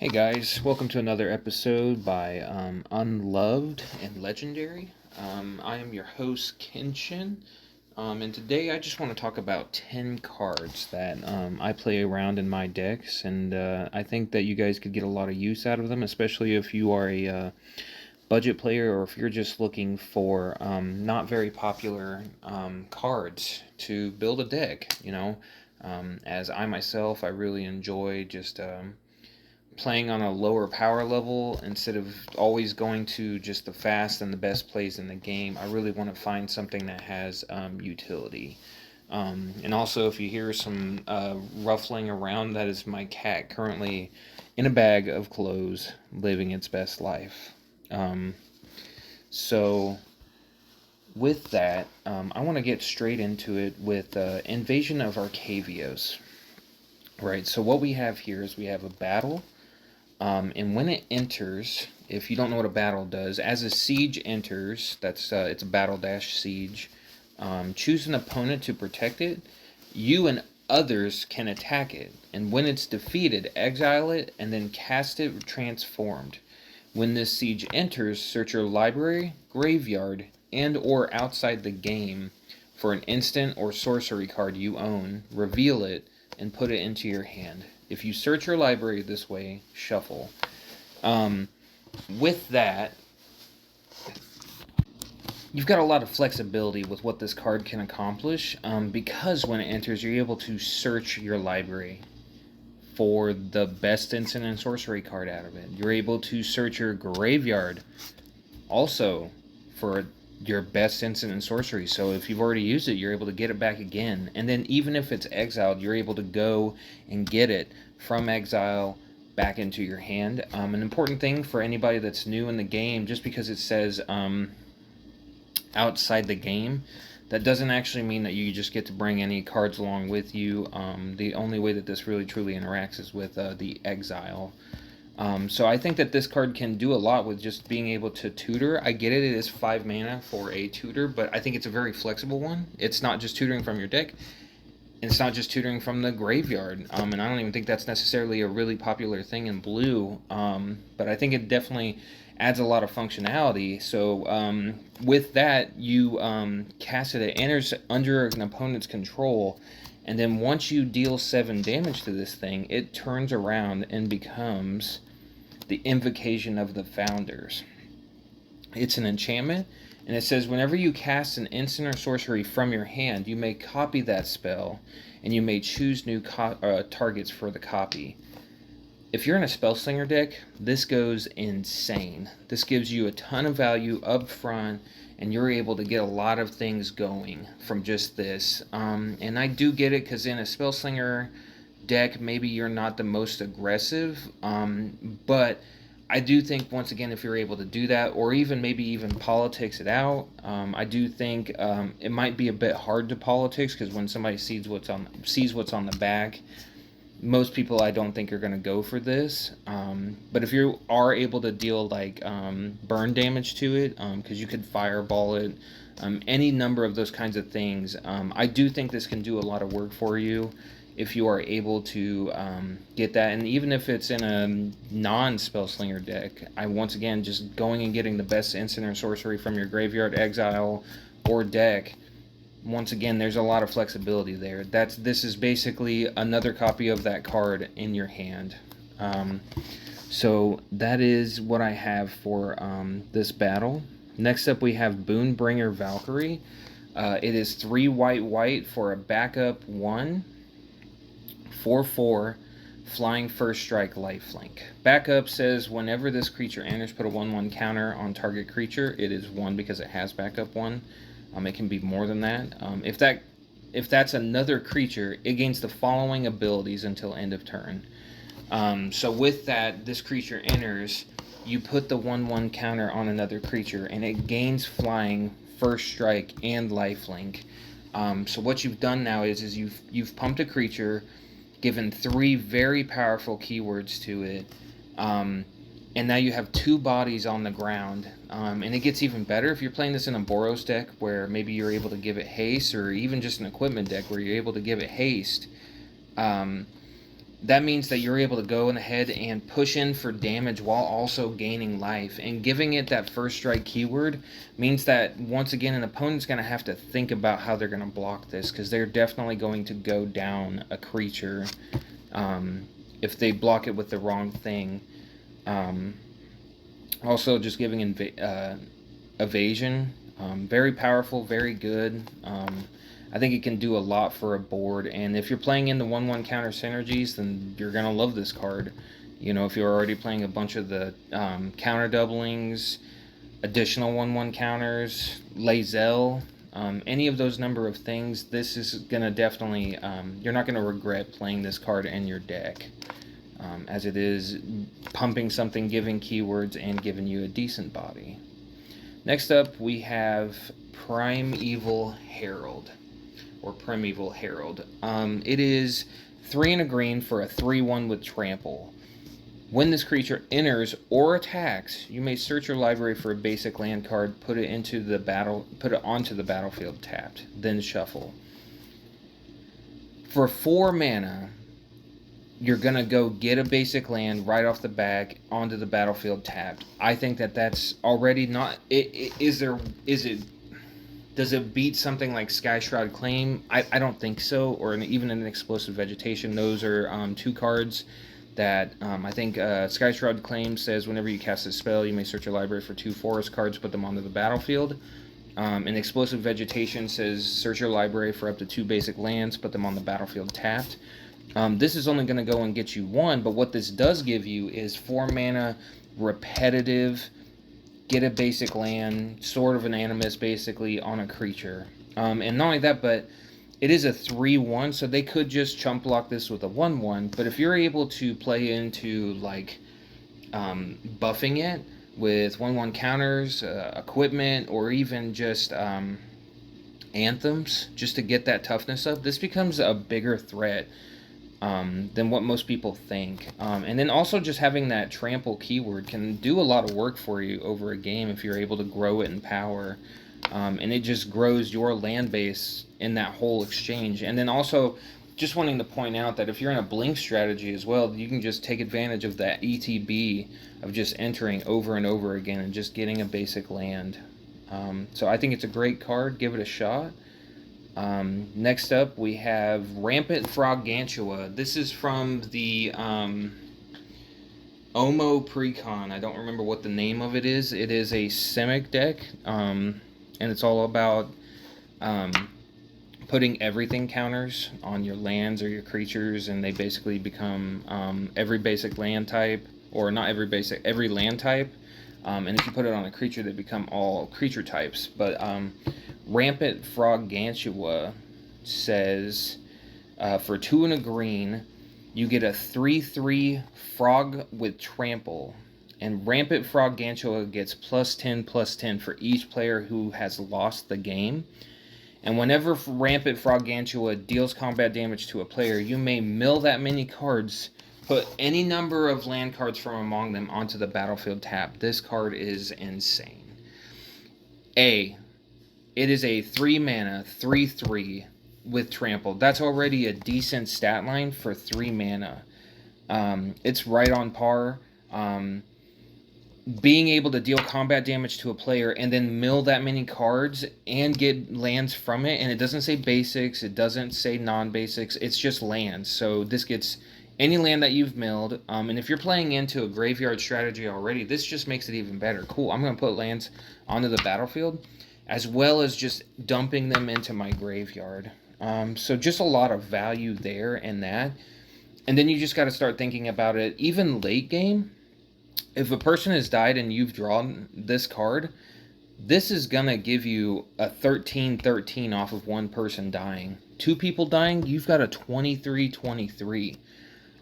Hey guys, welcome to another episode by Unloved and Legendary. I am your host, Kenshin, and today I just want to talk about 10 cards that I play around in my decks, and I think that you guys could get a lot of use out of them, especially if you are a budget player or if you're just looking for not very popular cards to build a deck, as I myself, I really enjoy just playing on a lower power level instead of always going to just the fast and the best plays in the game. I really want to find something that has utility. And also, if you hear some ruffling around, that is my cat currently in a bag of clothes living its best life. So, with that, I want to get straight into it with Invasion of Arcavios. Right, so what we have here is we have a battle. And when it enters, if you don't know what a battle does, as a siege enters, it's a battle dash siege. Choose an opponent to protect it. You and others can attack it, and when it's defeated, exile it and then cast it transformed. When this siege enters, search your library, graveyard, and or outside the game for an instant or sorcery card you own, reveal it, and put it into your hand. If you search your library this way, shuffle. With that, you've got a lot of flexibility with what this card can accomplish, because when it enters, you're able to search your library for the best instant and sorcery card out of it. You're able to search your graveyard also for your best instant and sorcery. So if you've already used it, you're able to get it back again. And then even if it's exiled, you're able to go and get it from exile back into your hand. An important thing for anybody that's new in the game, just because it says outside the game, that doesn't actually mean that you just get to bring any cards along with you. The only way that this really truly interacts is with the exile. So I think that this card can do a lot with just being able to tutor. I get it, it is 5 mana for a tutor, but I think it's a very flexible one. It's not just tutoring from your deck, and it's not just tutoring from the graveyard. And I don't even think that's necessarily a really popular thing in blue, but I think it definitely adds a lot of functionality. So with that, you cast it, it enters under an opponent's control, and then once you deal 7 damage to this thing, it turns around and becomes the Invocation of the Founders. It's an enchantment, and it says whenever you cast an instant or sorcery from your hand, you may copy that spell, and you may choose new targets for the copy. If you're in a Spellslinger deck, this goes insane. This gives you a ton of value up front, and you're able to get a lot of things going from just this. And I do get it, because in a Spellslinger deck, maybe you're not the most aggressive, but I do think, once again, if you're able to do that, or maybe even politics it out, I do think it might be a bit hard to politics, because when somebody sees what's on the back, most people I don't think are going to go for this. But if you are able to deal like burn damage to it, because you could fireball it, any number of those kinds of things, I do think this can do a lot of work for you if you are able to get that. And even if it's in a non-Spellslinger deck, once again, just going and getting the best instant or sorcery from your graveyard, exile, or deck, once again, there's a lot of flexibility there. This is basically another copy of that card in your hand. So that is what I have for this battle. Next up, we have Boonbringer Valkyrie. It is 3 white for a backup 1, 4/4, flying first strike lifelink. Backup says whenever this creature enters, put a 1/1 counter on target creature. It is 1 because it has backup 1. It can be more than that. If that's another creature, it gains the following abilities until end of turn. So with that, this creature enters, you put the 1/1 counter on another creature, and it gains flying, first strike, and lifelink. So what you've done now is you've pumped a creature, given 3 very powerful keywords to it, and now you have 2 bodies on the ground. And it gets even better if you're playing this in a Boros deck, where maybe you're able to give it haste, or even just an equipment deck where you're able to give it haste. that means that you're able to go in ahead and push in for damage while also gaining life. And giving it that first strike keyword means that, once again, an opponent's going to have to think about how they're going to block this, because they're definitely going to go down a creature if they block it with the wrong thing. Also, just giving evasion, very powerful, very good. I think it can do a lot for a board, and if you're playing in the 1/1 counter synergies, then you're gonna love this card. You know, if you're already playing a bunch of the counter doublings, additional 1/1 counters, Lae'zel, any of those number of things, this is gonna definitely, you're not gonna regret playing this card in your deck, as it is pumping something, giving keywords, and giving you a decent body. Next up, we have Primeval Herald. Or Primeval Herald. It is 3 and a green for a 3/1 with trample. When this creature enters or attacks, you may search your library for a basic land card, put it onto the battlefield tapped, then shuffle. For 4 mana, you're gonna go get a basic land right off the bat onto the battlefield tapped. I think that's already not. Does it beat something like Skyshroud Claim? I don't think so, or even an Explosive Vegetation. Those are 2 cards that I think Skyshroud Claim says whenever you cast a spell, you may search your library for 2 forest cards, put them onto the battlefield. And Explosive Vegetation says search your library for up to 2 basic lands, put them on the battlefield tapped. This is only going to go and get you 1, but what this does give you is 4 mana repetitive, get a basic land, sort of an Animus basically, on a creature. And not only that, but it is a 3/1, so they could just chump block this with a 1/1, but if you're able to play into, like, buffing it with 1/1 counters, equipment, or even just anthems, just to get that toughness up, this becomes a bigger threat than what most people think. And then also just having that trample keyword can do a lot of work for you over a game if you're able to grow it in power. And it just grows your land base in that whole exchange. And then also, just wanting to point out that if you're in a blink strategy as well, you can just take advantage of that ETB of just entering over and over again and just getting a basic land. So I think it's a great card. Give it a shot. Next up, we have Rampant Froggantua. This is from the Omo Precon. I don't remember what the name of it is. It is a Simic deck, and it's all about putting everything counters on your lands or your creatures, and they basically become every basic land type, or not every land type. And if you put it on a creature, they become all creature types. But Rampant Froggantua says for 2 and a green, you get a 3/3 frog with trample. And Rampant Froggantua gets +10/+10 for each player who has lost the game. And whenever Rampant Froggantua deals combat damage to a player, you may mill that many cards, put any number of land cards from among them onto the battlefield tap. This card is insane. It is a 3 mana, 3/3 with trample. That's already a decent stat line for 3 mana. It's right on par. Being able to deal combat damage to a player and then mill that many cards and get lands from it, and it doesn't say basics, it doesn't say non-basics, it's just lands. So this gets any land that you've milled, and if you're playing into a graveyard strategy already, this just makes it even better. Cool, I'm going to put lands onto the battlefield, as well as just dumping them into my graveyard. So just a lot of value there in that. And then you just got to start thinking about it, even late game. If a person has died and you've drawn this card, this is going to give you a 13/13 off of one person dying. 2 people dying, you've got a 23/23.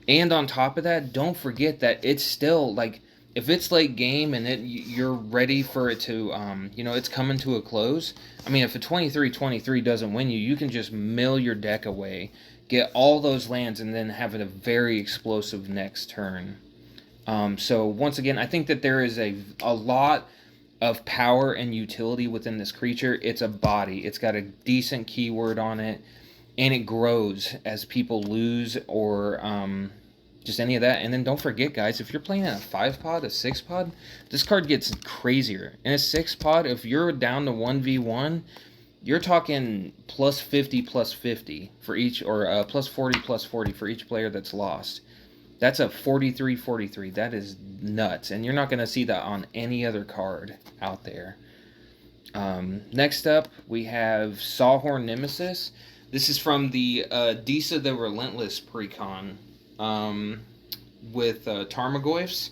And on top of that, don't forget that it's still, like, if it's late game and you're ready for it to, it's coming to a close. I mean, if a 23/23 doesn't win you, you can just mill your deck away, get all those lands, and then have a very explosive next turn. So once again, I think that there is a lot of power and utility within this creature. It's a body. It's got a decent keyword on it, and it grows as people lose or just any of that. And then don't forget, guys, if you're playing in a 5-pod, a 6-pod, this card gets crazier. In a 6-pod, if you're down to 1v1, you're talking plus 50, plus 50 for each, or plus 40, plus 40 for each player that's lost. That's a 43-43. That is nuts. And you're not going to see that on any other card out there. Next up, we have Sawhorn Nemesis. This is from the Disa the Relentless precon with Tarmogoyfs.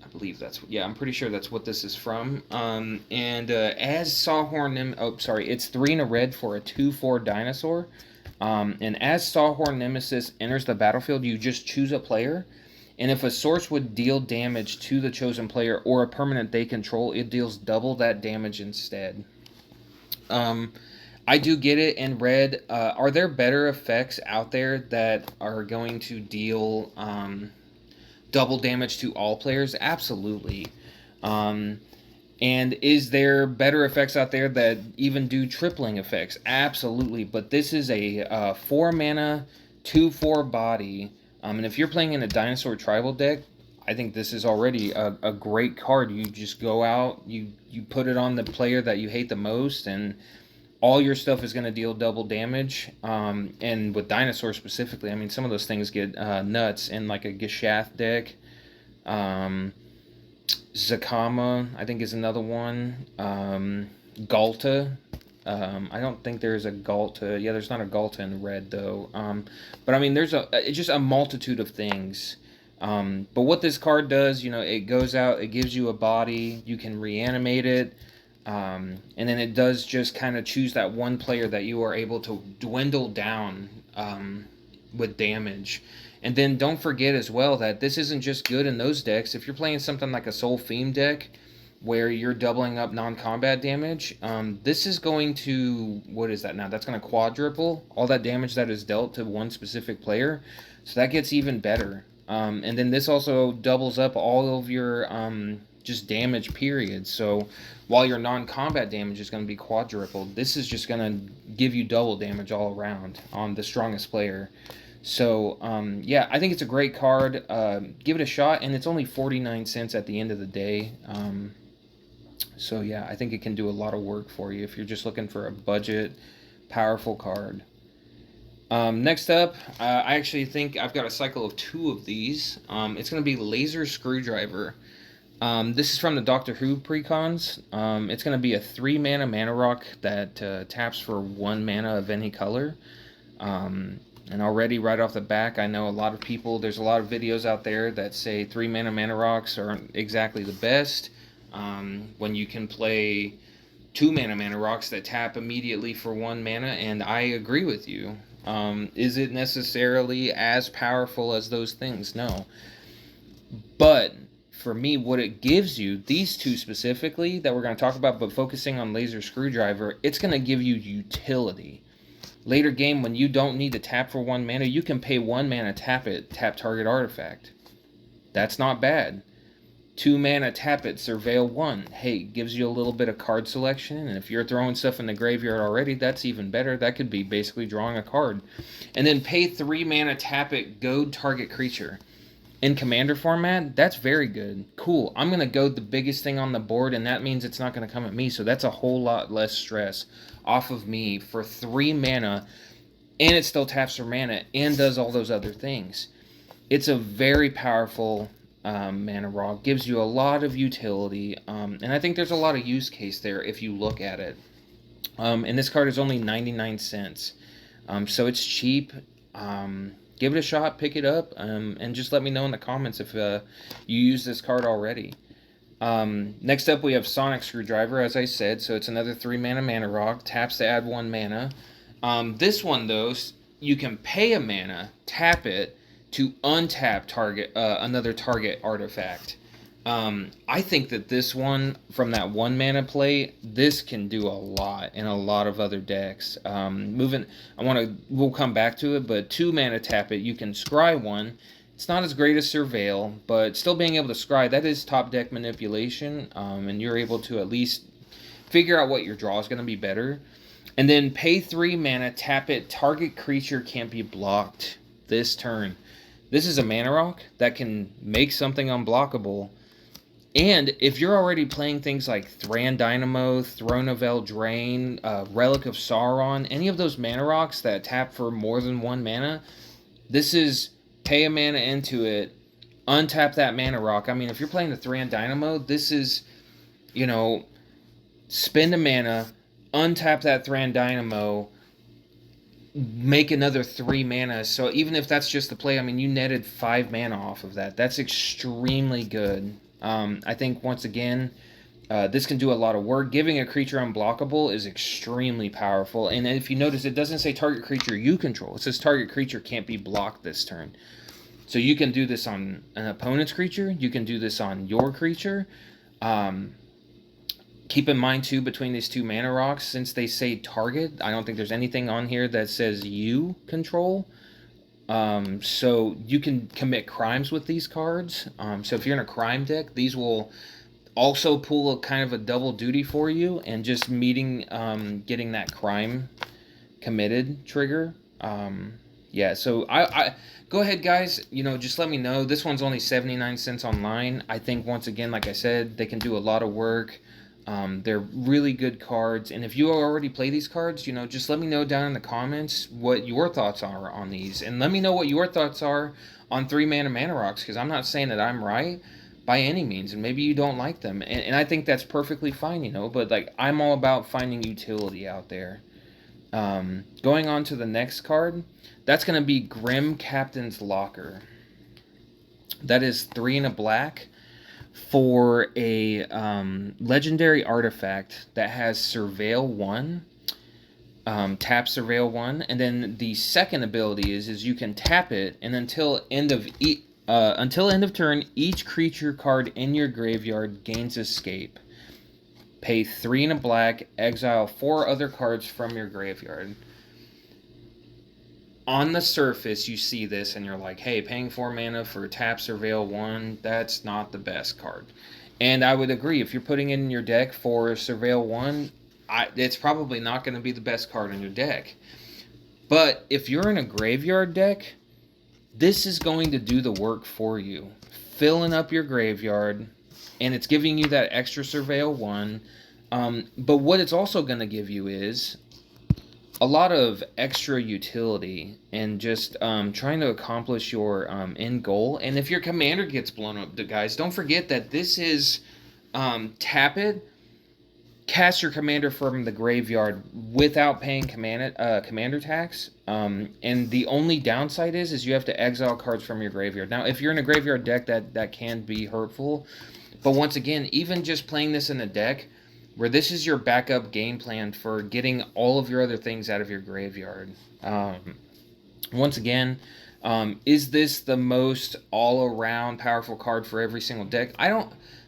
I believe that's... Yeah, I'm pretty sure that's what this is from. As Sawhorn... it's 3 and a red for a 2/4 dinosaur. And as Sawhorn Nemesis enters the battlefield, you just choose a player. And if a source would deal damage to the chosen player or a permanent they control, it deals double that damage instead. I do get it in red. Are there better effects out there that are going to deal double damage to all players? Absolutely. And is there better effects out there that even do tripling effects? Absolutely. But this is a 4 mana, 2/4 body. And if you're playing in a dinosaur tribal deck, I think this is already a great card. You just go out, you put it on the player that you hate the most, and all your stuff is going to deal double damage. And with dinosaurs specifically, I mean, some of those things get nuts. In like a Gishath deck, Zakama, I think, is another one. Galta. I don't think there's a Galta. Yeah, there's not a Galta in red, though. But, I mean, there's it's just a multitude of things. But what this card does, it goes out, it gives you a body, you can reanimate it, and then it does just kind of choose that one player that you are able to dwindle down with damage. And then don't forget as well that this isn't just good in those decks. If you're playing something like a Soul Fiend deck, where you're doubling up non-combat damage, this is going to, what is that now? That's going to quadruple all that damage that is dealt to one specific player. So that gets even better. And then this also doubles up all of your just damage periods. So while your non-combat damage is going to be quadrupled, this is just going to give you double damage all around on the strongest player. So, yeah, I think it's a great card. Give it a shot, and it's only 49 cents at the end of the day. So yeah, I think it can do a lot of work for you if you're just looking for a budget, powerful card. Next up, I actually think I've got a cycle of 2 of these. It's going to be Laser Screwdriver. This is from the Doctor Who precons. It's going to be a 3 mana rock that taps for 1 mana of any color. And already right off the back, I know a lot of people, there's a lot of videos out there that say 3 mana rocks aren't exactly the best. When you can play 2 mana rocks that tap immediately for 1 mana, and I agree with you. Is it necessarily as powerful as those things? No. But for me, what it gives you, these 2 specifically that we're going to talk about, but focusing on Laser Screwdriver, it's going to give you utility. Later game, when you don't need to tap for 1 mana, you can pay 1 mana, tap it, tap target artifact. That's not bad. 2 mana, tap it, surveil 1. Hey, gives you a little bit of card selection, and if you're throwing stuff in the graveyard already, that's even better. That could be basically drawing a card. And then pay 3 mana, tap it, goad target creature. In Commander format, that's very good. Cool. I'm going to goad the biggest thing on the board, and that means it's not going to come at me, so that's a whole lot less stress off of me for 3 mana, and it still taps for mana and does all those other things. It's a very powerful mana rock, gives you a lot of utility, and I think there's a lot of use case there if you look at it. And this card is only 99 cents, so it's cheap. Give it a shot, pick it up, and just let me know in the comments if you use this card already. Next up, we have Sonic Screwdriver, as I said, so it's another 3 mana rock, taps to add 1 mana. This one, though, you can pay a mana, tap it, to untap another target artifact. I think that this one, from that 1 mana play, this can do a lot in a lot of other decks. We'll come back to it, but 2 mana tap it, you can scry 1. It's not as great as Surveil, but still being able to scry, that is top deck manipulation, and you're able to at least figure out what your draw is going to be better. And then pay 3 mana, tap it, target creature can't be blocked this turn. This is a mana rock that can make something unblockable. And if you're already playing things like Thran Dynamo, Throne of Eldraine, Relic of Sauron, any of those mana rocks that tap for more than 1 mana, this is pay a mana into it, untap that mana rock. I mean, if you're playing the Thran Dynamo, this is, you know, spend a mana, untap that Thran Dynamo, make another 3 mana. So even if that's just the play, I mean, you netted 5 mana off of that. That's extremely good. I think, once again, this can do a lot of work. Giving a creature unblockable is extremely powerful. And if you notice, it doesn't say target creature you control. It says target creature can't be blocked this turn. So you can do this on an opponent's creature. You can do this on your creature. Keep in mind, too, between these 2 mana rocks, since they say target, I don't think there's anything on here that says you control. So you can commit crimes with these cards. So if you're in a crime deck, these will also pull a kind of a double duty for you, and just getting that crime committed trigger. Yeah, so I go ahead, guys, just let me know. This one's only 79 cents online. I think, once again, like I said, they can do a lot of work. They're really good cards, and if you already play these cards, just let me know down in the comments what your thoughts are on these, and let me know what your thoughts are on 3 mana rocks, because I'm not saying that I'm right by any means, and maybe you don't like them, and I think that's perfectly fine, but like, I'm all about finding utility out there. Going on to the next card, that's going to be Grim Captain's Locker. That is 3 and a black for a legendary artifact that has Surveil 1, tap Surveil 1, and then the second ability is you can tap it, and until end of turn, each creature card in your graveyard gains escape. Pay 3 and a black, exile 4 other cards from your graveyard. On the surface, you see this and you're like, hey, paying 4 mana for tap Surveil 1, that's not the best card. And I would agree, if you're putting it in your deck for Surveil 1, it's probably not going to be the best card in your deck. But if you're in a graveyard deck, this is going to do the work for you. Filling up your graveyard, and it's giving you that extra Surveil 1. But what it's also going to give you is a lot of extra utility, and just trying to accomplish your end goal. And if your commander gets blown up, guys, don't forget that this is tap it, cast your commander from the graveyard without paying commander tax. And the only downside is you have to exile cards from your graveyard. Now, if you're in a graveyard deck, that can be hurtful. But once again, even just playing this in a deck where this is your backup game plan for getting all of your other things out of your graveyard. Once again, is this the most all-around powerful card for every single deck?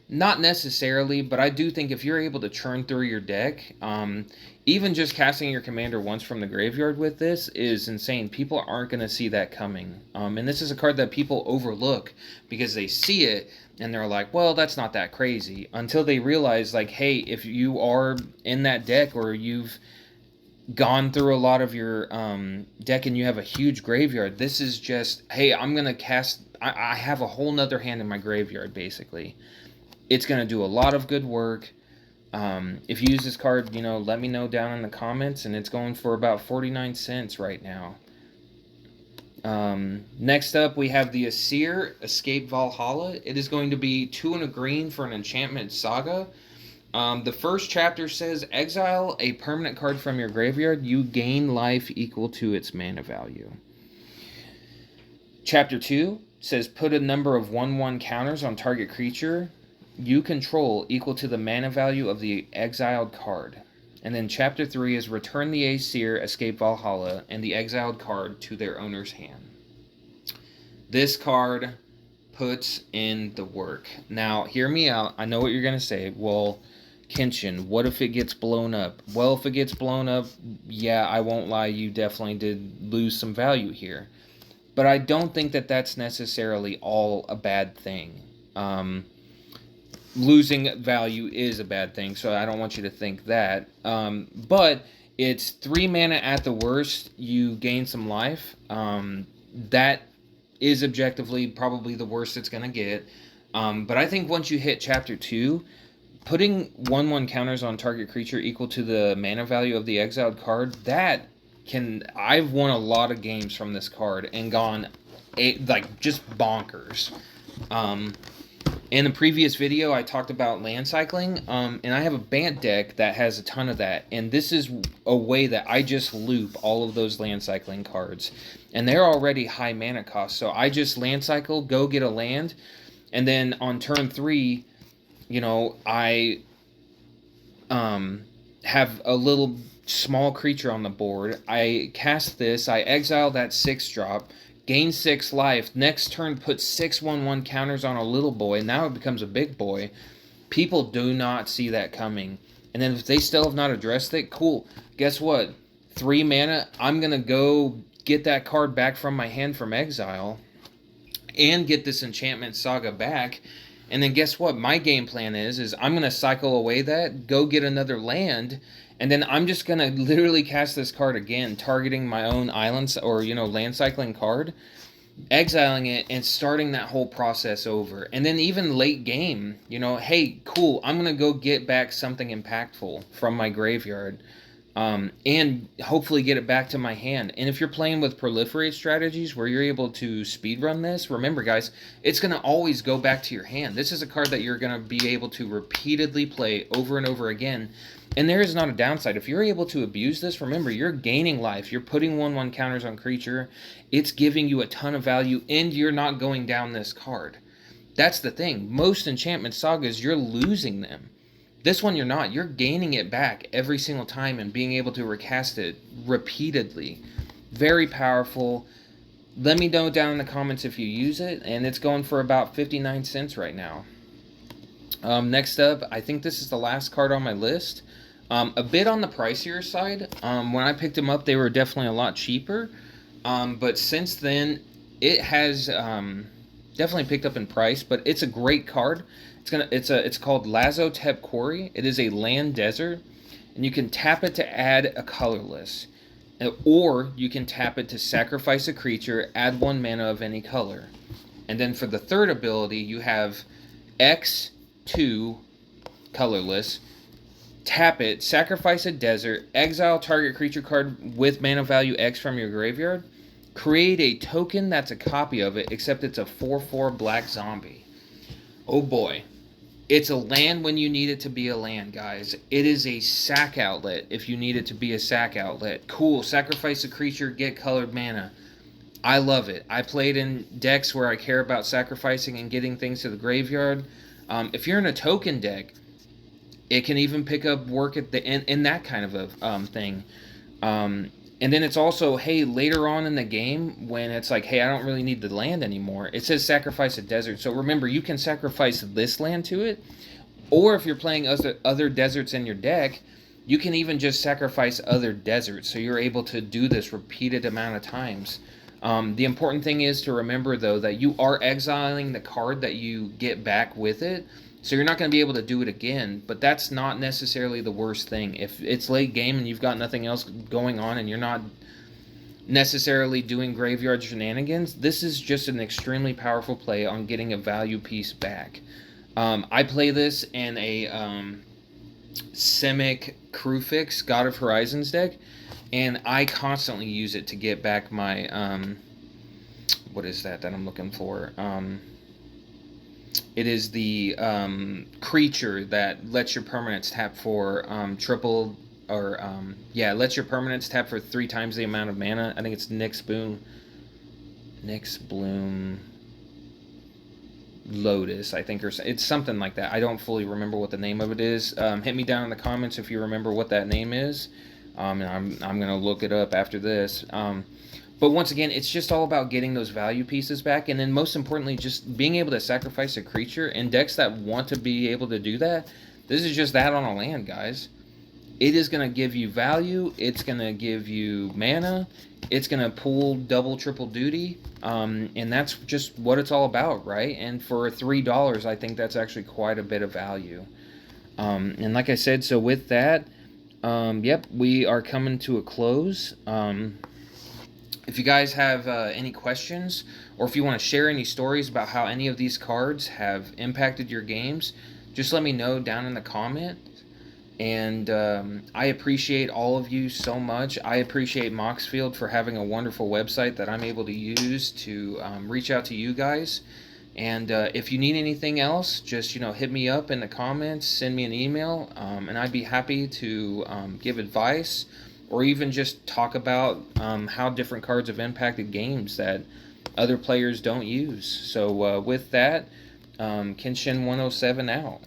Not necessarily, but I do think if you're able to churn through your deck, even just casting your commander once from the graveyard with this is insane. People aren't going to see that coming. And this is a card that people overlook because they see it and they're like, well, that's not that crazy. Until they realize, like, hey, if you are in that deck, or you've gone through a lot of your deck and you have a huge graveyard, this is just, hey, I'm going to cast, I have a whole nother hand in my graveyard, basically. It's going to do a lot of good work. If you use this card, let me know down in the comments, and it's going for about 49 cents right now. Next up, we have the Asir Escape Valhalla. It is going to be 2 and a green for an enchantment saga. The first chapter says, exile a permanent card from your graveyard. You gain life equal to its mana value. Chapter 2 says, put a number of 1/1 counters on target creature you control equal to the mana value of the exiled card. And then Chapter 3 is return the Asir Escape Valhalla and the exiled card to their owner's hand. This card puts in the work. Now, hear me out. I know what you're going to say. Well, Kenshin, what if it gets blown up? Well, if it gets blown up, yeah, I won't lie, you definitely did lose some value here. But I don't think that that's necessarily all a bad thing. Losing value is a bad thing, so I don't want you to think that. But it's 3 mana at the worst. You gain some life. That is objectively probably the worst it's going to get. But I think once you hit Chapter 2, putting 1/1 counters on target creature equal to the mana value of the exiled card, that can... I've won a lot of games from this card and gone like just bonkers. In the previous video, I talked about land cycling, and I have a Bant deck that has a ton of that, and this is a way that I just loop all of those land cycling cards, and they're already high mana cost, so I just land cycle, go get a land, and then on turn 3, you know, I have a little small creature on the board, I cast this, I exile that 6-drop, gain 6 life. Next turn, put 6 1/1 counters on a little boy. Now it becomes a big boy. People do not see that coming. And then if they still have not addressed it, cool. Guess what? 3 mana. I'm going to go get that card back from my hand from exile and get this Enchantment Saga back. And then guess what? My game plan is I'm going to cycle away that, go get another land, and then I'm just going to literally cast this card again, targeting my own islands or, you know, land cycling card, exiling it, and starting that whole process over. And then even late game, you know, hey, cool, I'm going to go get back something impactful from my graveyard, and hopefully get it back to my hand. And if you're playing with proliferate strategies where you're able to speedrun this, remember, guys, it's going to always go back to your hand. This is a card that you're going to be able to repeatedly play over and over again. And there is not a downside. If you're able to abuse this, remember, you're gaining life. You're putting 1/1 counters on creature. It's giving you a ton of value, and you're not going down this card. That's the thing. Most Enchantment Sagas, you're losing them. This one, you're not. You're gaining it back every single time and being able to recast it repeatedly. Very powerful. Let me know down in the comments if you use it, and it's going for about 59 cents right now. Next up, I think this is the last card on my list. A bit on the pricier side. When I picked them up, they were definitely a lot cheaper. But since then, it has definitely picked up in price. But it's a great card. It's called Lazotep Quarry. It is a land desert, and you can tap it to add a colorless, or you can tap it to sacrifice a creature, add 1 mana of any color. And then for the third ability, you have X2 colorless. Tap it, sacrifice a desert, exile target creature card with mana value X from your graveyard, create a token that's a copy of it, except it's a 4/4 black zombie. Oh boy. It's a land when you need it to be a land, guys. It is a sack outlet if you need it to be a sack outlet. Cool, sacrifice a creature, get colored mana. I love it. I played in decks where I care about sacrificing and getting things to the graveyard. If you're in a token deck, it can even pick up work at the end in that kind of a thing. And then it's also, hey, later on in the game, when it's like, hey, I don't really need the land anymore, it says sacrifice a desert. So remember, you can sacrifice this land to it, or if you're playing other deserts in your deck, you can even just sacrifice other deserts. So you're able to do this repeated amount of times. The important thing is to remember, though, that you are exiling the card that you get back with it. So you're not going to be able to do it again, but that's not necessarily the worst thing. If it's late game and you've got nothing else going on and you're not necessarily doing graveyard shenanigans, this is just an extremely powerful play on getting a value piece back. I play this in a Simic Crewfix God of Horizons deck, and I constantly use it to get back my, what is that I'm looking for? It is the creature that lets your permanents tap for triple, or lets your permanents tap for 3 times the amount of mana. I think it's Nyx Bloom Lotus, I think, or it's something like that. I don't fully remember what the name of it is. Hit me down in the comments if you remember what that name is, and I'm gonna look it up after this. But once again, it's just all about getting those value pieces back, and then most importantly, just being able to sacrifice a creature. In decks that want to be able to do that, this is just that on a land, guys. It is going to give you value, it's going to give you mana, it's going to pull double, triple duty, and that's just what it's all about, right? And for $3, I think that's actually quite a bit of value. And like I said, so with that, yep, we are coming to a close. If you guys have any questions, or if you want to share any stories about how any of these cards have impacted your games, just let me know down in the comments. And I appreciate all of you so much. I appreciate Moxfield for having a wonderful website that I'm able to use to reach out to you guys. And if you need anything else, just hit me up in the comments, send me an email, and I'd be happy to give advice, or even just talk about how different cards have impacted games that other players don't use. So with that, Kenshin 107 out.